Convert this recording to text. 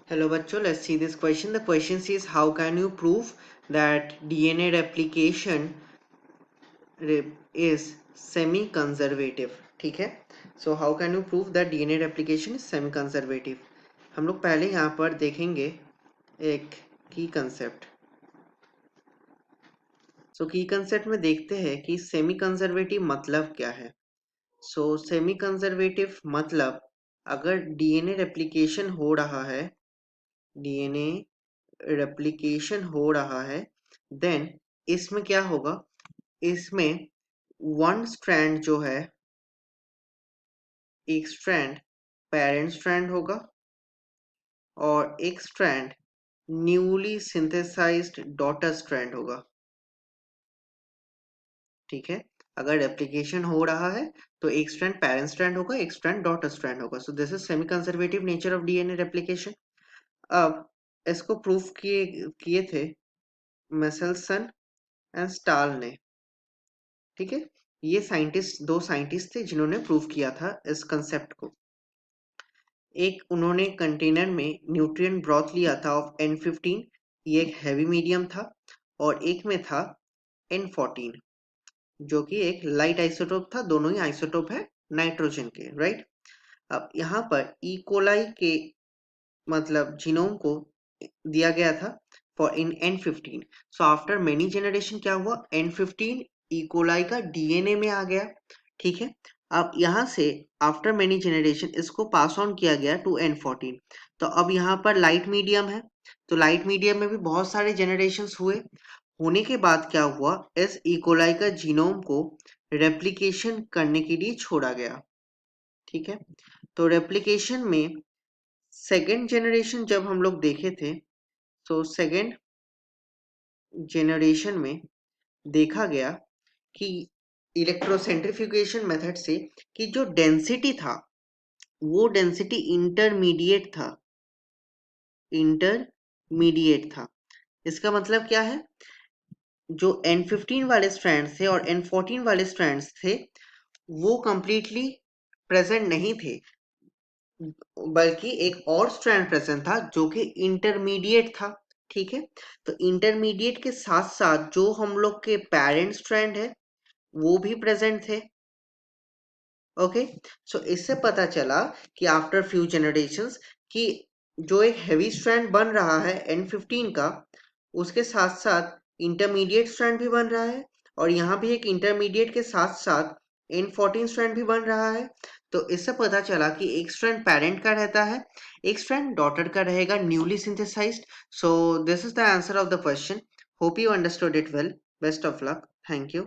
Hello bachcho, let's see this question. The question says how can you prove that DNA replication is semi-conservative. ठीक है, so how can you prove that DNA replication is semi-conservative? हम लोग पहले यहाँ पर देखेंगे एक की कंसेप्ट. सो की कंसेप्ट में देखते हैं कि सेमी कंजर्वेटिव मतलब क्या है. सो सेमी कंजर्वेटिव मतलब अगर डीएनए रेप्लिकेशन हो रहा है, डीएनए रेप्लिकेशन हो रहा है, देन इसमें क्या होगा, इसमें वन स्ट्रैंड जो है, एक स्ट्रैंड पेरेंट स्ट्रैंड होगा और एक strand newly synthesised daughter strand होगा. ठीक है, अगर रेप्लिकेशन हो रहा है तो एक स्ट्रैंड पेरेंट स्ट्रैंड होगा, एक स्ट्रैंड डॉटर स्ट्रैंड होगा. सो this is semi conservative nature of DNA replication. अब इसको प्रूफ किए किए थे मेसेल्सन एंड स्टाल ने. ठीक है, ये दो साइंटिस्ट थे जिन्होंने प्रूव किया था इस कंसेप्ट को. एक उन्होंने कंटेनर में न्यूट्रिएंट ब्रॉथ लिया था ऑफ N15, ये एक हैवी मीडियम था, और एक में था N14 जो कि एक लाइट आइसोटोप था. दोनों ही आइसोटोप है नाइट्रोजन के, राइट. अब यहाँ पर इकोलाई के मतलब जीनोम को दिया गया था for in N15. So after many generation क्या हुआ, N15 इकोलाई का डीएनए में आ गया. ठीक है, अब यहाँ से आफ्टर मेनी जनरेशन इसको पास ऑन किया गया टू N14. तो अब यहाँ पर लाइट मीडियम है, तो लाइट मीडियम में भी बहुत सारे जनरेशंस हुए. होने के बाद क्या हुआ, इस इकोलाई का जीनोम को रेप्लिकेशन करने के लिए छोड़ा गया. ठीक है, तो रेप्लिकेशन में सेकेंड जनरेशन जब हम लोग देखे थे, तो सेकेंड जनरेशन में देखा गया कि इलेक्ट्रोसेंट्रिफ्यूगेशन मेथड से कि जो डेंसिटी था वो डेंसिटी इंटरमीडिएट था, इंटरमीडिएट था. इसका मतलब क्या है, जो N15 वाले स्ट्रैंड्स थे और N14 वाले स्ट्रैंड्स थे वो कंप्लीटली प्रेजेंट नहीं थे, बल्कि एक और स्ट्रैंड प्रेजेंट था जो कि इंटरमीडिएट था. ठीक है, तो इंटरमीडिएट के साथ साथ जो हम लोग के पेरेंट स्ट्रैंड है वो भी प्रेजेंट थे. ओके, सो इससे पता चला कि आफ्टर फ्यू जनरेशंस कि जो एक हेवी स्ट्रैंड बन रहा है N15 का, उसके साथ साथ इंटरमीडिएट स्ट्रैंड भी बन रहा है, और यहाँ भी एक इंटरमीडिएट के साथ साथ N14 स्ट्रैंड भी बन रहा है. तो इससे पता चला कि एक स्ट्रैंड पेरेंट का रहता है, एक स्ट्रैंड डॉटर का रहेगा, newly synthesised. So this is the answer of the question. Hope you understood it well. Best of luck. Thank you.